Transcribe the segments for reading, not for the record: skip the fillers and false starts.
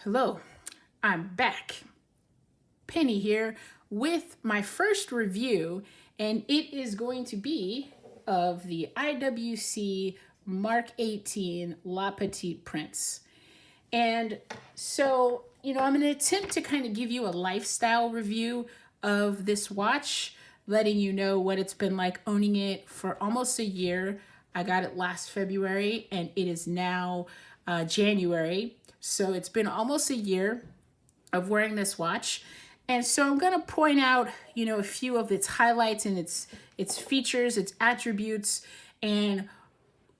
Hello, I'm back. Penny here with my first review, and it is going to be of the IWC Mark 18 La Petite prints. And so, I'm going to attempt to kind of give you a lifestyle review of this watch, letting you know what it's been like owning it for almost a year. I got it last February, and it is now January. So it's been almost a year of wearing this watch. And so I'm going to point out, a few of its highlights and its features, its attributes, and,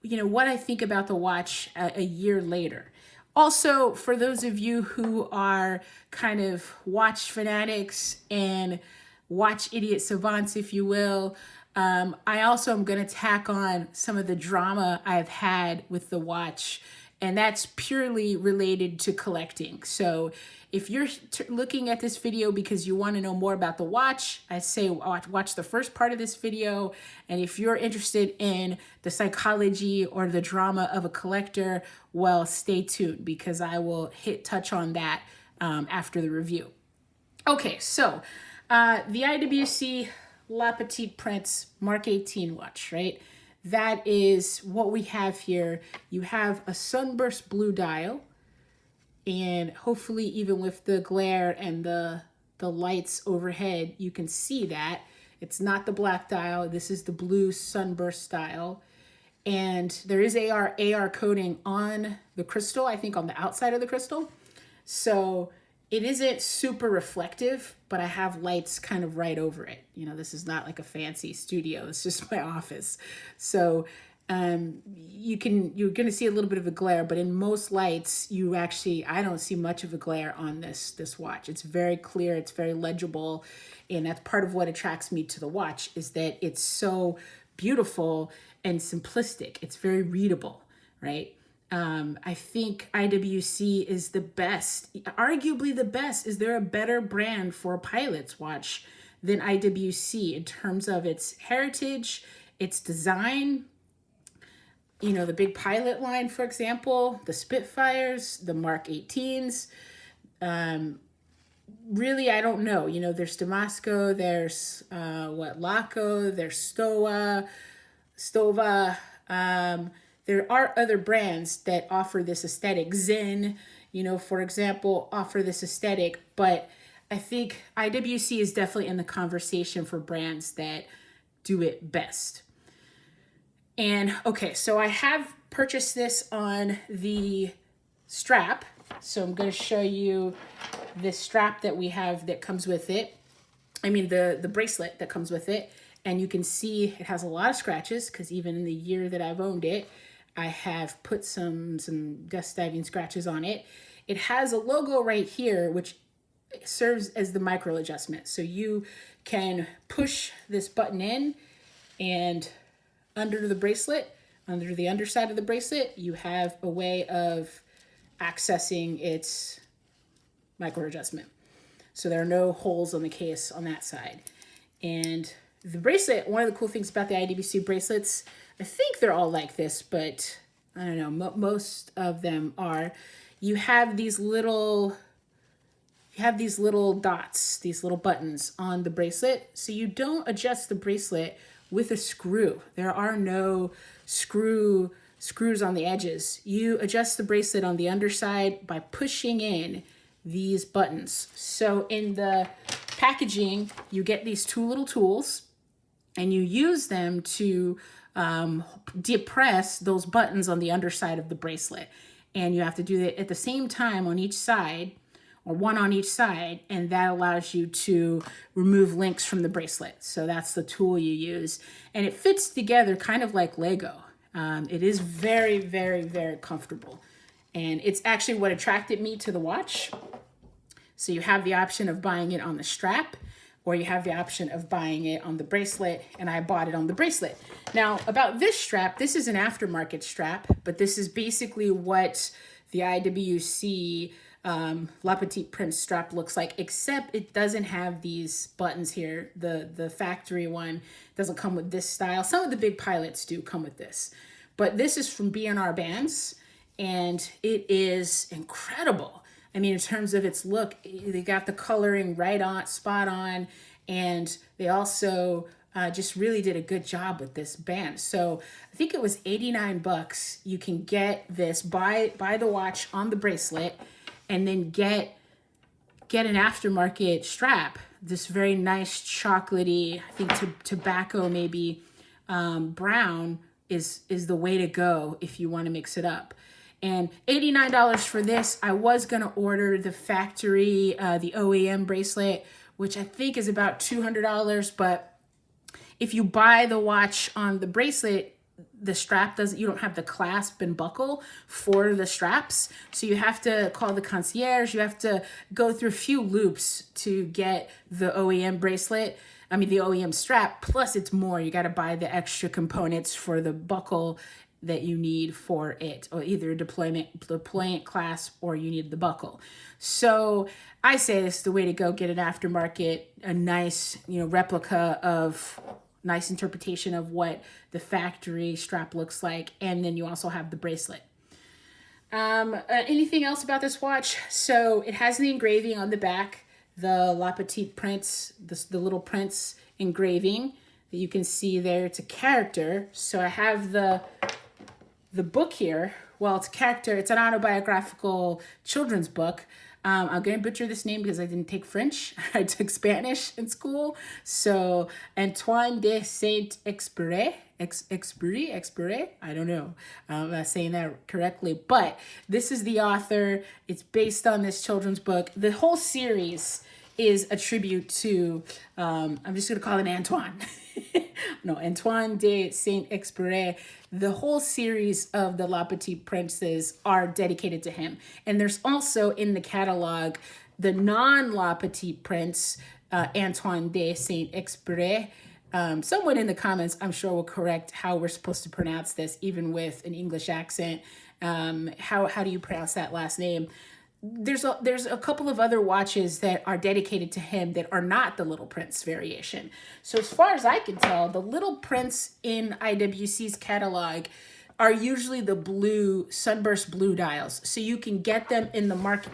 what I think about the watch a year later. Also, for those of you who are kind of watch fanatics and watch idiot savants, if you will, I also am going to tack on some of the drama I've had with the watch, and that's purely related to collecting. So if you're looking at this video because you want to know more about the watch, I say watch the first part of this video. And if you're interested in the psychology or the drama of a collector, well, stay tuned because I will touch on that after the review. Okay, so the IWC La Petite Prince Mark 18 watch, right? That is what we have here. You have a sunburst blue dial, and hopefully even with the glare and the lights overhead, you can see that. It's not the black dial. This is the blue sunburst dial. And there is AR coating on the crystal, I think on the outside of the crystal. So it isn't super reflective, but I have lights kind of right over it. This is not like a fancy studio. It's just my office. So you're going to see a little bit of a glare, but in most lights, I don't see much of a glare on this watch. It's very clear. It's very legible. And that's part of what attracts me to the watch is that it's so beautiful and simplistic. It's very readable, right? I think IWC is the best, arguably the best. Is there a better brand for a pilot's watch than IWC in terms of its heritage, its design? The big pilot line, for example, the Spitfires, the Mark 18s. Really, I don't know. There's Damasco, there's Laco, there's Stova. There are other brands that offer this aesthetic. Zen, for example, offer this aesthetic. But I think IWC is definitely in the conversation for brands that do it best. And okay, so I have purchased this on the strap. So I'm going to show you this strap that we have that comes with it. I mean, the bracelet that comes with it. And you can see it has a lot of scratches because even in the year that I've owned it, I have put some dust diving scratches on it. It has a logo right here, which serves as the micro adjustment. So you can push this button in, and under the bracelet, under the underside of the bracelet, you have a way of accessing its micro adjustment. So there are no holes on the case on that side. And the bracelet, one of the cool things about the IWC bracelets, I think they're all like this, but I don't know, most of them are. You have these little dots, these little buttons on the bracelet. So you don't adjust the bracelet with a screw. There are no screws on the edges. You adjust the bracelet on the underside by pushing in these buttons. So in the packaging, you get these two little tools, and you use them to depress those buttons on the underside of the bracelet. And you have to do that at the same time on each side, or one on each side, and that allows you to remove links from the bracelet. So that's the tool you use. And it fits together kind of like Lego. It is very, very, very comfortable. And it's actually what attracted me to the watch. So you have the option of buying it on the strap, or you have the option of buying it on the bracelet, and I bought it on the bracelet. Now, about this strap, this is an aftermarket strap, but this is basically what the IWC La Petite Prince strap looks like, except it doesn't have these buttons here. The factory one doesn't come with this style. Some of the big pilots do come with this, but this is from B&R Bands, and it is incredible. I mean, in terms of its look, they got the coloring right on, spot on, and they also just really did a good job with this band. So I think it was 89 bucks. You can get this, buy the watch on the bracelet, and then get an aftermarket strap. This very nice chocolatey, I think tobacco maybe brown is the way to go if you want to mix it up. And $89 for this. I was going to order the factory, the OEM bracelet, which I think is about $200. But if you buy the watch on the bracelet, the strap you don't have the clasp and buckle for the straps. So you have to call the concierge. You have to go through a few loops to get the OEM bracelet. I mean, the OEM strap, plus it's more. You got to buy the extra components for the buckle that you need for it, or either deployment clasp, or you need the buckle. So I say this is the way to go. Get an aftermarket, a nice, replica of, nice interpretation of what the factory strap looks like, and then you also have the bracelet. Anything else about this watch? So it has the engraving on the back, the La Petite prints, the little prints engraving that you can see there. It's a character. So I have the book here. Well, it's a character. It's an autobiographical children's book. I'm going to butcher this name because I didn't take French. I took Spanish in school. So Antoine de Saint-Exupéry, I don't know. I'm not saying that correctly, but this is the author. It's based on this children's book. The whole series is a tribute to, I'm just going to call him Antoine. No, Antoine de Saint-Exupéry. The whole series of the La Petite Princes are dedicated to him. And there's also in the catalog the non-La Petite Prince, Antoine de Saint-Exupéry. Someone in the comments, I'm sure, will correct how we're supposed to pronounce this, even with an English accent. How do you pronounce that last name? There's a couple of other watches that are dedicated to him that are not the Little Prince variation. So as far as I can tell, the Little Prince in IWC's catalog are usually the blue, sunburst blue dials. So you can get them in the Mark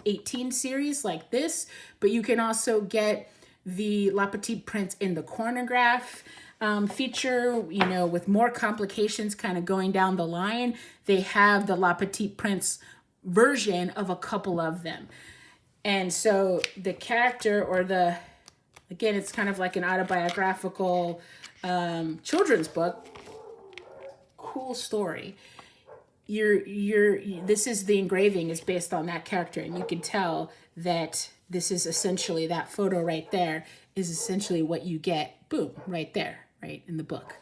18 series like this, but you can also get the La Petite Prince in the chronograph feature, with more complications kind of going down the line. They have the La Petite Prince version of a couple of them. And so the character, or again, it's kind of like an autobiographical children's book. Cool story. This is the engraving is based on that character, and you can tell that this is essentially, that photo right there is essentially what you get, boom, right there, right in the book.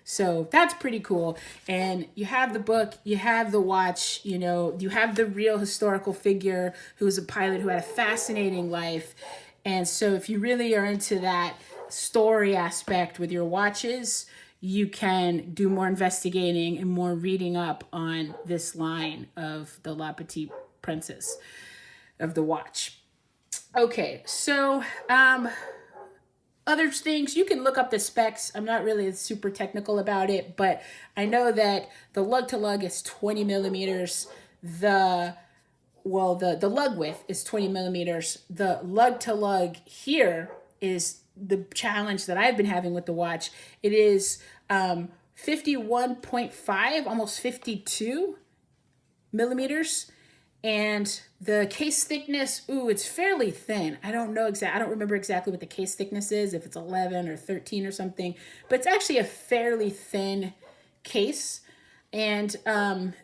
So that's pretty cool. And you have the book, you have the watch, you have the real historical figure who was a pilot who had a fascinating life. And so if you really are into that story aspect with your watches, you can do more investigating and more reading up on this line of the La Petite Princess of the watch. Okay, so other things, you can look up the specs. I'm not really super technical about it, but I know that the lug to lug is 20 millimeters. The lug width is 20 millimeters. The lug to lug here is the challenge that I've been having with the watch. It is 51.5, almost 52 millimeters. And the case thickness, it's fairly thin. I don't remember exactly what the case thickness is, if it's 11 or 13 or something, but it's actually a fairly thin case. And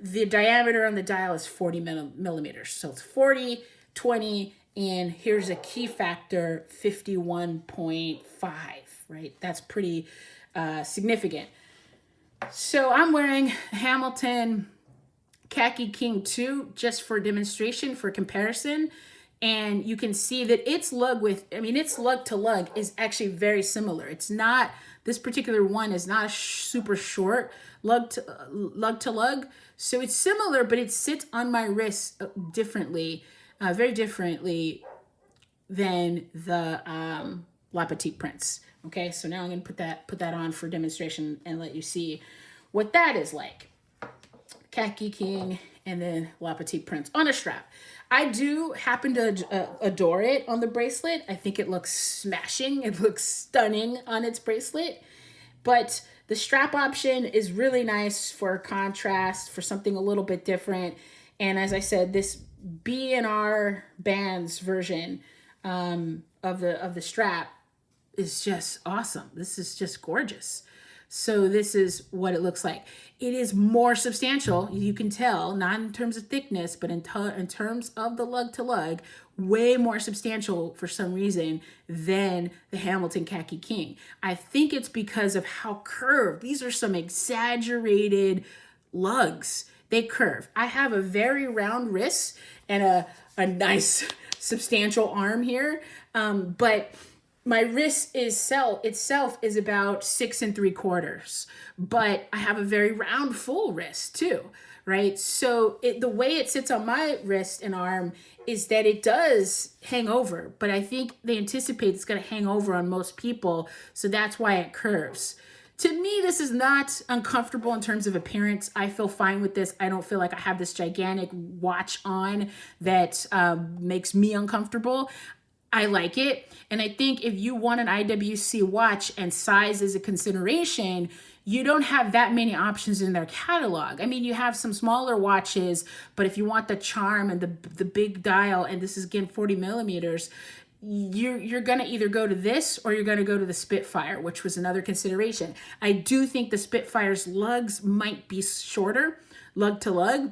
the diameter on the dial is 40 millimeters. So it's 40, 20, and here's a key factor, 51.5, right? That's pretty significant. So I'm wearing Hamilton Khaki King 2 just for demonstration, for comparison. And you can see that its lug to lug is actually very similar. It's not, this particular one is not a super short lug to lug. So it's similar, but it sits on my wrist differently, very differently than the La Petite Prince. Okay, so now I'm going to put that on for demonstration and let you see what that is like. Khaki King and then La Petite prints on a strap. I do happen to adore it on the bracelet. I think it looks smashing. It looks stunning on its bracelet. But the strap option is really nice for contrast, for something a little bit different. And as I said, this B&R bands version of the strap is just awesome. This is just gorgeous. So this is what it looks like. It is more substantial, you can tell, not in terms of thickness, but in terms of the lug to lug, way more substantial for some reason than the Hamilton Khaki King. I think it's because of how curved. These are some exaggerated lugs. They curve. I have a very round wrist and a nice substantial arm here, but my wrist itself is about 6 3/4, but I have a very round full wrist too, right? So the way it sits on my wrist and arm is that it does hang over, but I think they anticipate it's going to hang over on most people, so that's why it curves. To me, this is not uncomfortable in terms of appearance. I feel fine with this. I don't feel like I have this gigantic watch on that makes me uncomfortable. I like it. And I think if you want an IWC watch and size is a consideration, you don't have that many options in their catalog. I mean, you have some smaller watches, but if you want the charm and the big dial, and this is again 40 millimeters, you're going to either go to this or you're going to go to the Spitfire, which was another consideration. I do think the Spitfire's lugs might be shorter, lug to lug,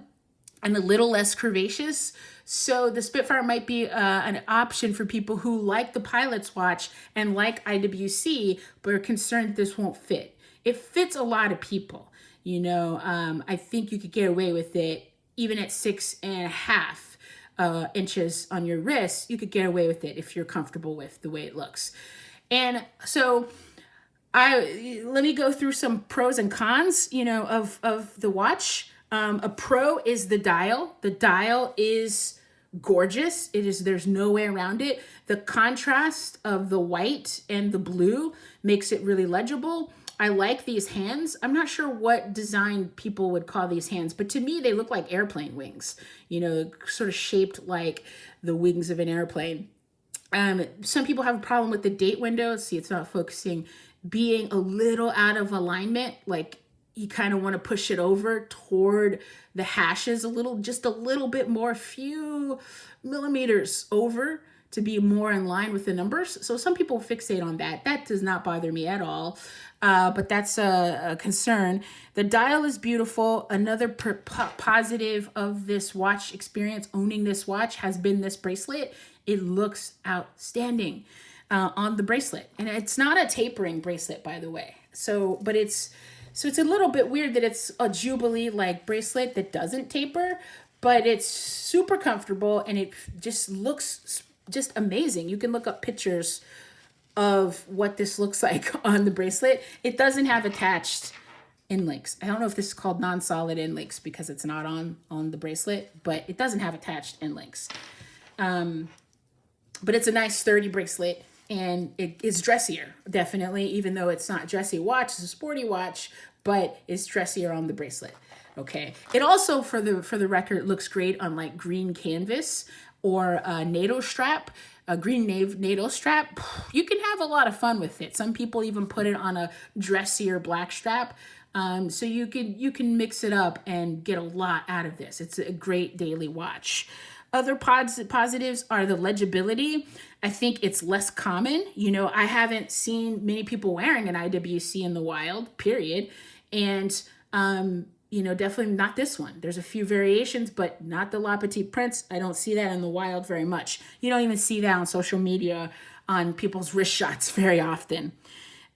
and a little less curvaceous. So the Spitfire might be an option for people who like the pilot's watch and like IWC, but are concerned that this won't fit. It fits a lot of people. You know, I think you could get away with it even at 6.5 inches on your wrist. You could get away with it if you're comfortable with the way it looks. And so let me go through some pros and cons, you know, of the watch. A pro is the dial. The dial is gorgeous. There's no way around it. The contrast of the white and the blue makes it really legible. I like these hands. I'm not sure what design people would call these hands, but to me, they look like airplane wings, you know, sort of shaped like the wings of an airplane. Some people have a problem with the date window. See, it's not focusing, being a little out of alignment, like you kind of want to push it over toward the hashes just a little bit more, few millimeters over to be more in line with the numbers. So some people fixate on that. That does not bother me at all, but that's a concern. The dial is beautiful. Another positive of this watch experience, owning this watch, has been this bracelet. It looks outstanding on the bracelet. And it's not a tapering bracelet, by the way. So it's a little bit weird that it's a Jubilee-like bracelet that doesn't taper, but it's super comfortable and it just looks just amazing. You can look up pictures of what this looks like on the bracelet. It doesn't have attached end links. I don't know if this is called non-solid end links because it's not on the bracelet, but it doesn't have attached end links. But it's a nice sturdy bracelet. And it is dressier, definitely, even though it's not a dressy watch, it's a sporty watch, but it's dressier on the bracelet. Okay. It also, for the record, looks great on like green canvas or a NATO strap, a green NATO strap. You can have a lot of fun with it. Some people even put it on a dressier black strap. So you can mix it up and get a lot out of this. It's a great daily watch. Other positives are the legibility. I think it's less common. You know, I haven't seen many people wearing an IWC in the wild, period. And, you know, definitely not this one. There's a few variations, but not the La Petite prints. I don't see that in the wild very much. You don't even see that on social media on people's wrist shots very often.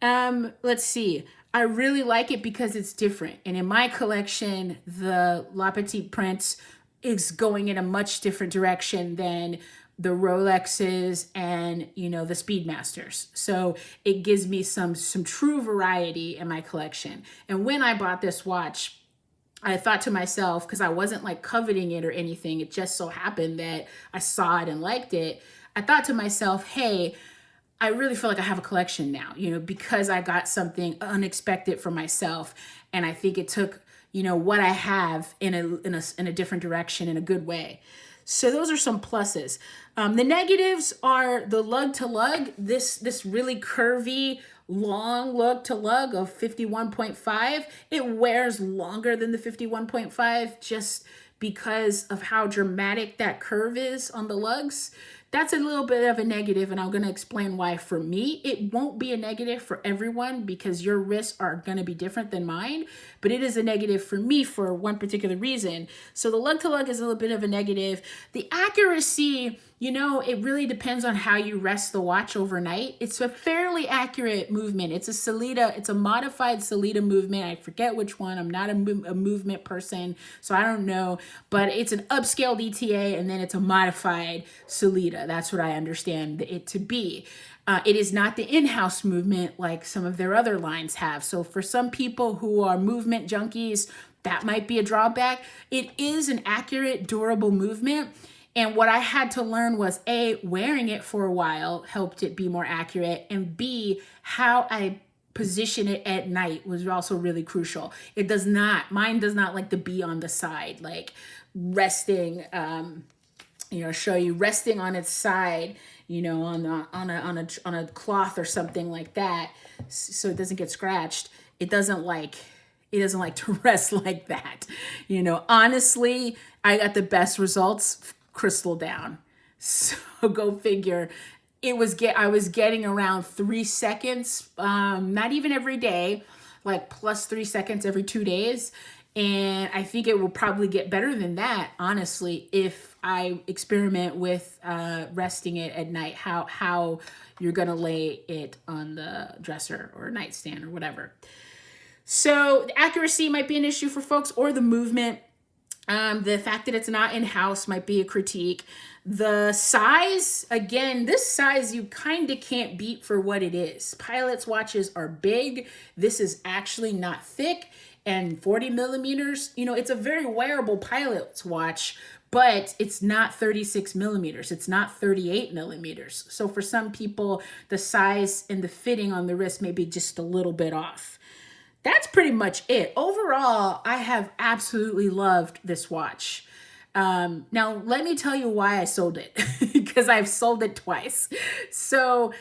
Let's see. I really like it because it's different. And in my collection, the La Petite prints is going in a much different direction than the Rolexes and, you know, the Speedmasters. So it gives me some true variety in my collection. And when I bought this watch, I thought to myself, because I wasn't like coveting it or anything, it just so happened that I saw it and liked it. I thought to myself, hey, I really feel like I have a collection now, you know, because I got something unexpected for myself. And I think it took, what I have in a different direction, in a good way. So those are some pluses. The negatives are the lug to lug, this really curvy, long lug to lug of 51.5. It wears longer than the 51.5 just because of how dramatic that curve is on the lugs. That's a little bit of a negative, and I'm going to explain why. For me, it won't be a negative for everyone because your wrists are going to be different than mine, but it is a negative for me for one particular reason. So the lug to lug is a little bit of a negative. The accuracy, it really depends on how you rest the watch overnight. It's a fairly accurate movement. It's a modified Sellita movement. I forget which one. I'm not a movement person, so I don't know, but it's an upscaled ETA and then it's a modified Sellita. That's what I understand it to be. It is not the in-house movement like some of their other lines have. So for some people who are movement junkies, that might be a drawback. It is an accurate, durable movement. And what I had to learn was A, wearing it for a while helped it be more accurate, and B, how I position it at night was also really crucial. Mine does not like to be on the side, like resting, show you resting on its side, on a cloth or something like that, so it doesn't get scratched. It doesn't like to rest like that. Honestly, I got the best results crystal down. So go figure. I was getting around 3 seconds, not even every day, like plus 3 seconds every 2 days. And I think it will probably get better than that, honestly, if I experiment with resting it at night, how you're going to lay it on the dresser or nightstand or whatever. So the accuracy might be an issue for folks, or the movement. The fact that it's not in-house might be a critique. The size, again, this size you kind of can't beat for what it is. Pilot's watches are big. This is actually not thick. And 40 millimeters, it's a very wearable pilot's watch, but it's not 36 millimeters. It's not 38 millimeters. So for some people, the size and the fitting on the wrist may be just a little bit off. That's pretty much it. Overall, I have absolutely loved this watch. Now, let me tell you why I sold it, because I've sold it twice. So,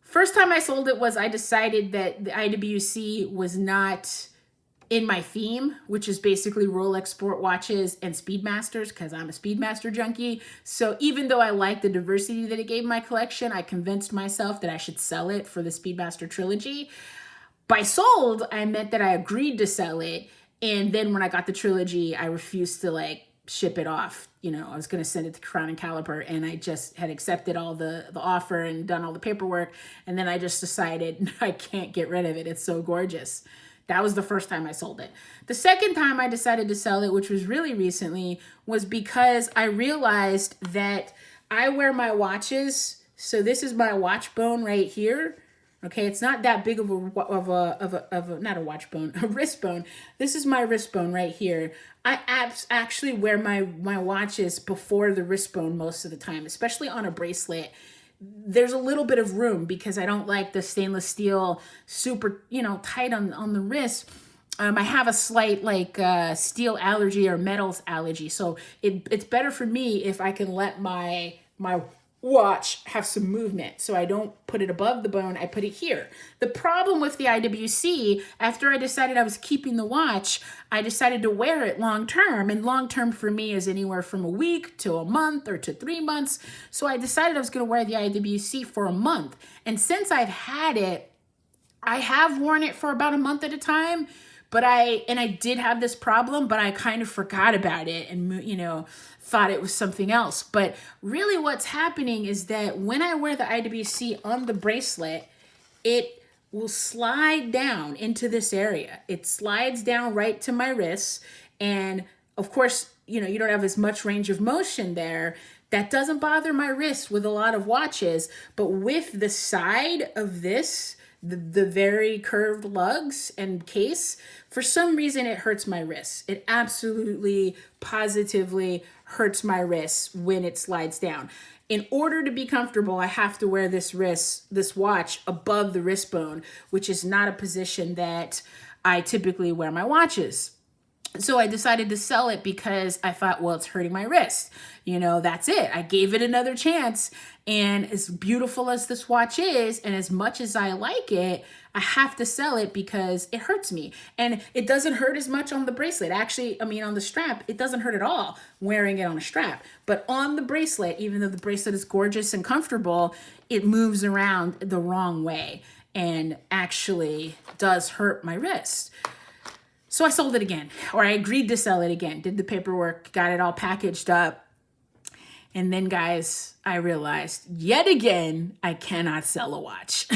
first time I sold it was I decided that the IWC was not in my theme, which is basically Rolex sport watches and Speedmasters, because I'm a Speedmaster junkie. So even though I like the diversity that it gave my collection, I convinced myself that I should sell it for the Speedmaster trilogy. By sold, I meant that I agreed to sell it. And then when I got the trilogy, I refused to ship it off. I was going to send it to Crown and Caliber, and I just had accepted all the offer and done all the paperwork. And then I just decided I can't get rid of it. It's so gorgeous. That was the first time I sold it. The second time I decided to sell it, which was really recently, was because I realized that I wear my watches. So this is my watch bone right here. Okay, it's not that big of a not a watch bone, a wrist bone. This is my wrist bone right here. I actually wear my watches before the wrist bone most of the time, especially on a bracelet. There's a little bit of room because I don't like the stainless steel super, tight on the wrist. I have a slight steel allergy or metals allergy. So it's better for me if I can let my watch have some movement. So I don't put it above the bone, I put it here. The problem with the IWC, after I decided I was keeping the watch, I decided to wear it long term. And long term for me is anywhere from a week to a month or to 3 months. So I decided I was going to wear the IWC for a month. And since I've had it, I have worn it for about a month at a time. But I did have this problem, but I kind of forgot about it and, thought it was something else. But really what's happening is that when I wear the IWC on the bracelet, it will slide down into this area. It slides down right to my wrists. And of course, you don't have as much range of motion there. That doesn't bother my wrist with a lot of watches, but with the side of this, the very curved lugs and case, for some reason it hurts my wrists. It absolutely, positively hurts my wrists when it slides down. In order to be comfortable, I have to wear this watch above the wrist bone, which is not a position that I typically wear my watches. So I decided to sell it because I thought, well, it's hurting my wrist. You know, that's it. I gave it another chance. And as beautiful as this watch is, and as much as I like it, I have to sell it because it hurts me. And it doesn't hurt as much on the bracelet. Actually, I mean, on the strap, it doesn't hurt at all wearing it on a strap. But on the bracelet, even though the bracelet is gorgeous and comfortable, it moves around the wrong way and actually does hurt my wrist. So I sold it again, or I agreed to sell it again, did the paperwork, got it all packaged up. And then, guys, I realized yet again, I cannot sell a watch.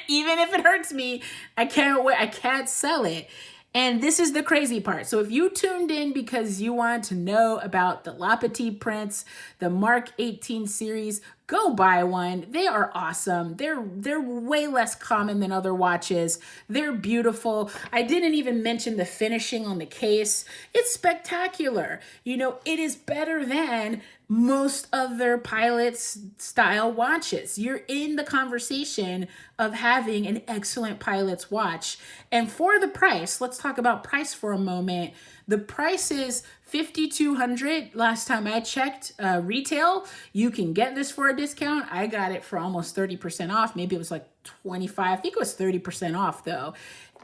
Even if it hurts me, I can't sell it. And this is the crazy part. So if you tuned in because you want to know about the Petite prints, the Mark 18 series, go buy one. They are awesome. They're way less common than other watches. They're beautiful. I didn't even mention the finishing on the case. It's spectacular. You know, it is better than most other Pilot's style watches. You're in the conversation of having an excellent Pilot's watch. And for the price, let's talk about price for a moment. The price is $5,200 last time I checked retail. You can get this for a discount. I got it for almost 30% off. Maybe it was like 25. I think it was 30% off though.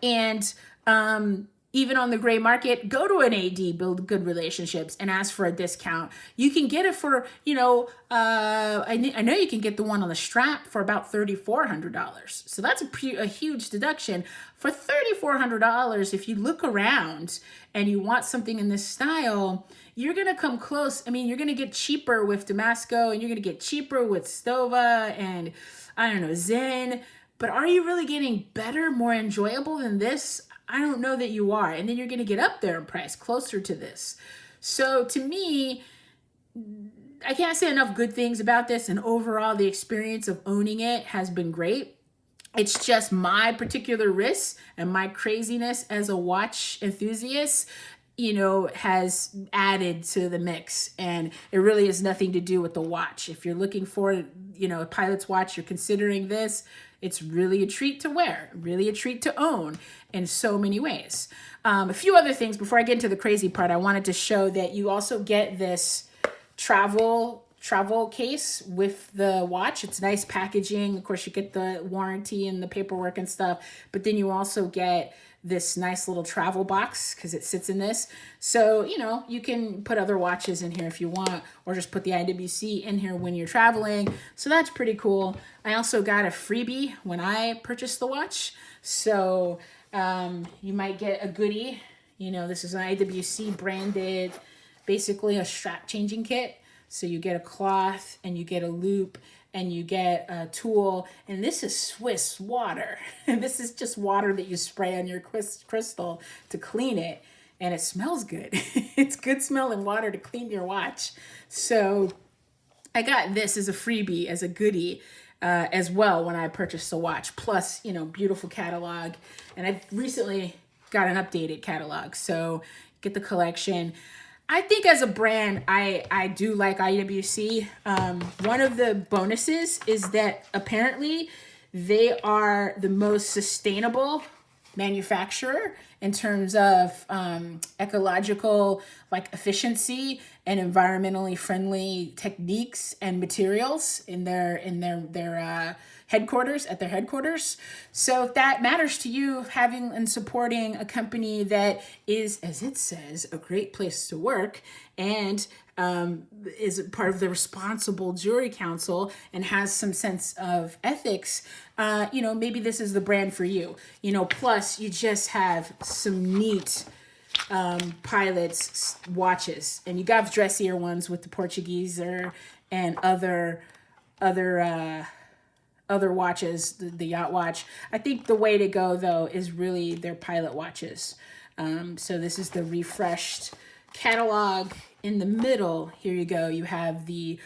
And even on the gray market, go to an AD, build good relationships, and ask for a discount. You can get it for, you know, I know you can get the one on the strap for about $3,400. So that's a huge deduction. For $3,400, if you look around and you want something in this style, you're going to come close. I mean, you're going to get cheaper with Damasco, and you're going to get cheaper with Stova and, I don't know, Zen. But are you really getting better, more enjoyable than this? I don't know that you are. And then you're going to get up there in price, closer to this. So to me, I can't say enough good things about this. And overall, the experience of owning it has been great. It's just my particular wrist and my craziness as a watch enthusiast, you know, has added to the mix. And it really has nothing to do with the watch. If you're looking for, you know, a Pilot's watch, you're considering this, it's really a treat to wear, really a treat to own in so many ways. A few other things before I get into the crazy part. I wanted to show that you also get this travel case with the watch. It's nice packaging. Of course, you get the warranty and the paperwork and stuff, but then you also get this nice little travel box because it sits in this. So, you know, you can put other watches in here if you want, or just put the IWC in here when you're traveling. So that's pretty cool. I also got a freebie when I purchased the watch. So you might get a goodie. You know, this is an IWC branded, basically a strap changing kit. So you get a cloth and you get a loop and you get a tool, and this is Swiss water. And this is just water that you spray on your crystal to clean it, and it smells good. It's good smelling water to clean your watch. So I got this as a freebie, as a goodie, as well when I purchased the watch. Plus, you know, beautiful catalog. And I've recently got an updated catalog, so get the collection. I think as a brand, I do like IWC. One of the bonuses is that apparently they are the most sustainable manufacturer in terms of ecological like efficiency and environmentally friendly techniques and materials in their headquarters, at their headquarters. So if that matters to you, having and supporting a company that is, as it says, a great place to work and is part of the responsible jury council and has some sense of ethics, you know, maybe this is the brand for you. You know, plus you just have some neat Pilot's watches, and you got dressier ones with the Portuguese and other watches, the yacht watch. I think the way to go though is really their Pilot watches. So this is the refreshed catalog. In the middle, here you go, you have the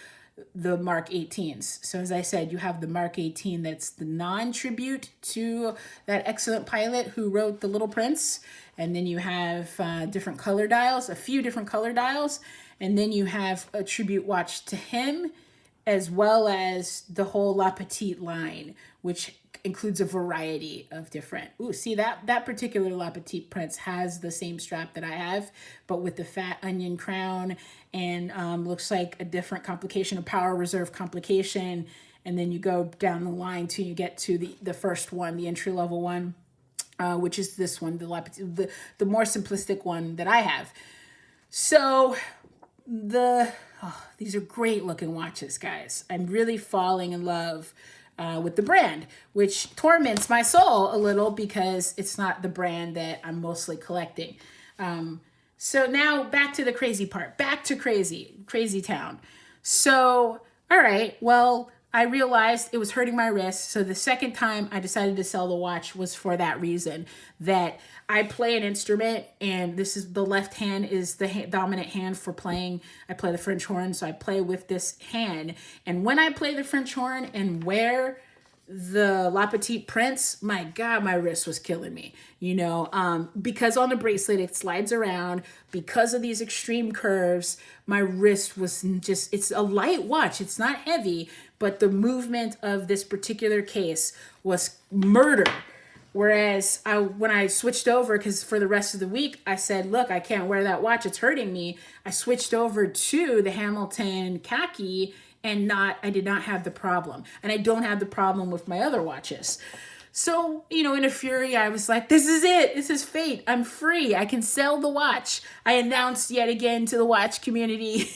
Mark 18s. So as I said, you have the Mark 18 that's the non-tribute to that excellent pilot who wrote The Little Prince. And then you have different color dials, a few different color dials. And then you have a tribute watch to him as well as the whole La Petite line, which includes a variety of different. Ooh, see that particular La Petite Prince has the same strap that I have, but with the fat onion crown, and looks like a different complication, a power reserve complication. And then you go down the line till you get to the first one, the entry level one, which is this one, the more simplistic one that I have. So these are great looking watches, guys. I'm really falling in love with the brand, which torments my soul a little because it's not the brand that I'm mostly collecting. So now back to the crazy part, back to crazy town. So, all right, well, I realized it was hurting my wrist. So the second time I decided to sell the watch was for that reason, that I play an instrument, and this is the left hand is the dominant hand for playing. I play the French horn, so I play with this hand. And when I play the French horn and wear the La Petite Prince, my God, my wrist was killing me, you know, because on the bracelet, it slides around. Because of these extreme curves, my wrist was just, it's a light watch. It's not heavy, but the movement of this particular case was murder. Whereas when I switched over, because for the rest of the week, I said, look, I can't wear that watch. It's hurting me. I switched over to the Hamilton khaki, and I did not have the problem. And I don't have the problem with my other watches. So, you know, in a fury, I was like, this is it. This is fate. I'm free. I can sell the watch. I announced yet again to the watch community,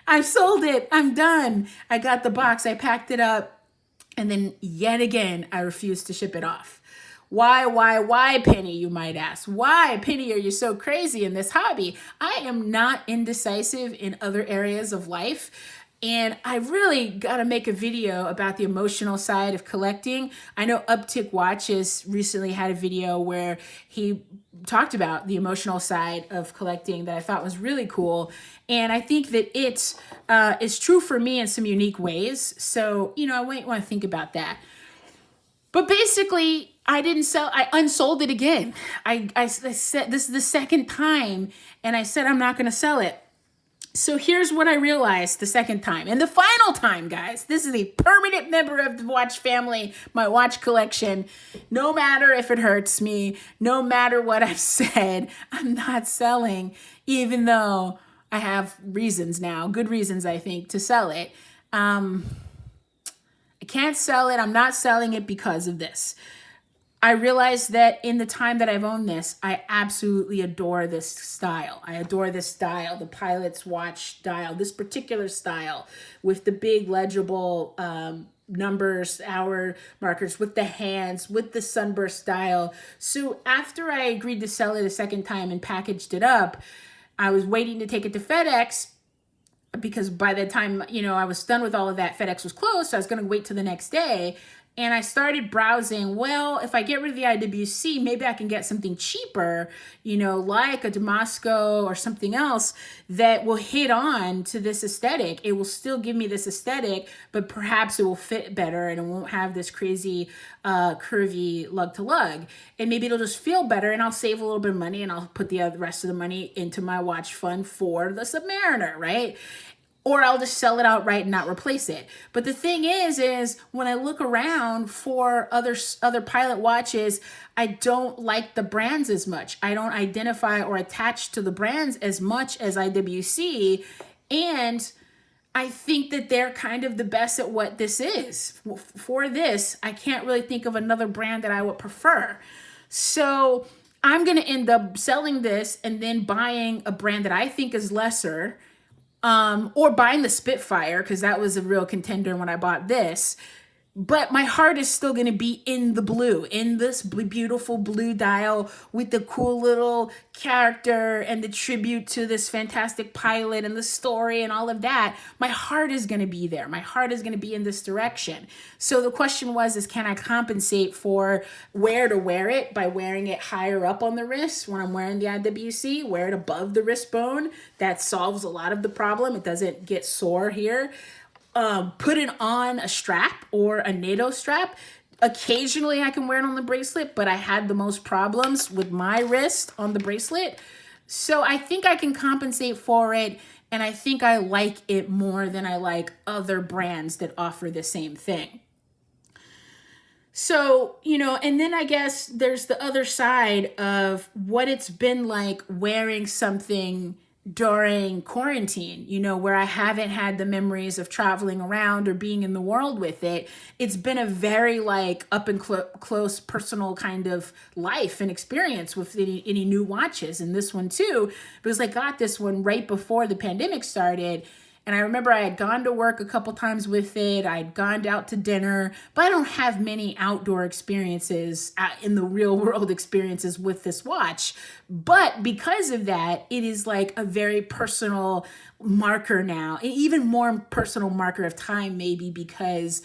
I've sold it. I'm done. I got the box. I packed it up. And then yet again, I refused to ship it off. Why, Penny, you might ask? Why, Penny, are you so crazy in this hobby? I am not indecisive in other areas of life. And I really got to make a video about the emotional side of collecting. I know Uptick Watches recently had a video where he talked about the emotional side of collecting that I thought was really cool. And I think that it is true for me in some unique ways. So, you know, I might want to think about that. But basically, I unsold it again. I said, this is the second time, and I said, I'm not going to sell it. So here's what I realized the second time and the final time, guys. This is a permanent member of the watch family, my watch collection. No matter if it hurts me, no matter what I've said, I'm not selling, even though I have reasons now, good reasons, I think, to sell it. I can't sell it. I'm not selling it because of this. I realized that in the time that I've owned this, I absolutely adore this style. I adore this style, the pilot's watch style, this particular style with the big legible numbers, hour markers, with the hands, with the sunburst style. So after I agreed to sell it a second time and packaged it up, I was waiting to take it to FedEx, because by the time, you know, I was done with all of that, FedEx was closed. So I was going to wait till the next day. And I started browsing, well, if I get rid of the IWC, maybe I can get something cheaper, you know, like a Damasco or something else that will hit on to this aesthetic. It will still give me this aesthetic, but perhaps it will fit better and it won't have this crazy curvy lug to lug. And maybe it'll just feel better, and I'll save a little bit of money, and I'll put the rest of the money into my watch fund for the Submariner, right? Or I'll just sell it outright and not replace it. But the thing is when I look around for other pilot watches, I don't like the brands as much. I don't identify or attach to the brands as much as IWC. And I think that they're kind of the best at what this is. For this, I can't really think of another brand that I would prefer. So I'm going to end up selling this and then buying a brand that I think is lesser, or buying the Spitfire, because that was a real contender when I bought this. But my heart is still going to be in the blue, in this beautiful blue dial with the cool little character and the tribute to this fantastic pilot and the story and all of that. My heart is going to be there. My heart is going to be in this direction. So the question is can I compensate for where to wear it by wearing it higher up on the wrist when I'm wearing the IWC, wear it above the wrist bone? That solves a lot of the problem. It doesn't get sore here. Put it on a strap or a NATO strap. Occasionally I can wear it on the bracelet, but I had the most problems with my wrist on the bracelet. So I think I can compensate for it, and I think I like it more than I like other brands that offer the same thing. So, and then I guess there's the other side of what it's been like wearing something during quarantine, where I haven't had the memories of traveling around or being in the world with it. It's been a very like up and close personal kind of life and experience with any new watches. And this one too, because I got this one right before the pandemic started. And I remember I had gone to work a couple times with it. I'd gone out to dinner, but I don't have many outdoor experiences in the real world experiences with this watch. But because of that, it is like a very personal marker now, even more personal marker of time, maybe because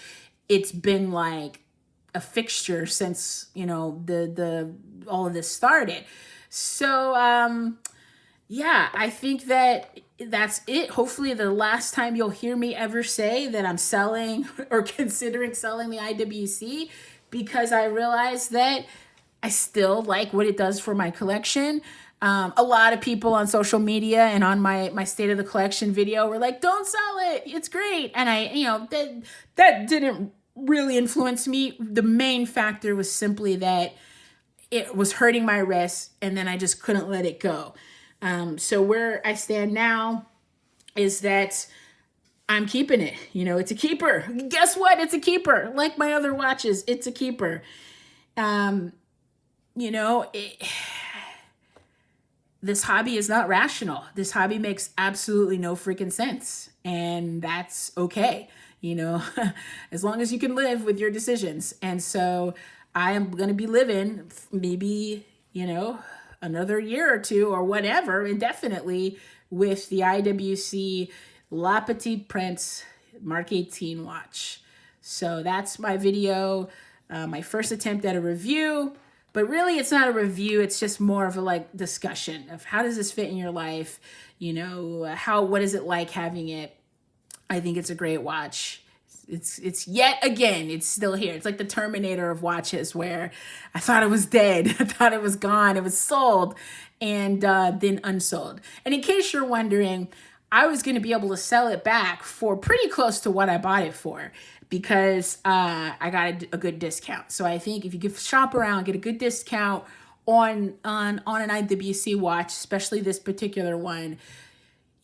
it's been like a fixture since, the all of this started. So, yeah, I think that's it. Hopefully the last time you'll hear me ever say that I'm selling or considering selling the IWC, because I realize that I still like what it does for my collection. A lot of people on social media and on my state of the collection video were like, don't sell it, it's great. And that didn't really influence me. The main factor was simply that it was hurting my wrist, and then I just couldn't let it go. So where I stand now is that I'm keeping it. It's a keeper. Guess what? It's a keeper. Like my other watches, it's a keeper. This hobby is not rational. This hobby makes absolutely no freaking sense. And that's okay. As long as you can live with your decisions. And so I am going to be living maybe, another year or two or whatever, indefinitely, with the IWC La Petite Prince Mark 18 watch. So that's my video, my first attempt at a review. But really, it's not a review. It's just more of a discussion of how does this fit in your life? What is it like having it? I think it's a great watch. It's yet again, it's still here. It's like the Terminator of watches, where I thought it was dead. I thought it was gone. It was sold and then unsold. And in case you're wondering, I was going to be able to sell it back for pretty close to what I bought it for, because I got a good discount. So I think if you could shop around, get a good discount on an IWC watch, especially this particular one,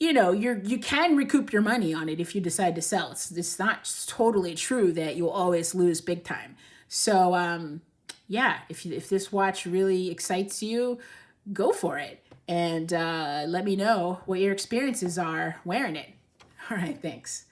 you can recoup your money on it if you decide to sell. It's not totally true that you'll always lose big time. So, yeah, if this watch really excites you, go for it. And let me know what your experiences are wearing it. All right, thanks.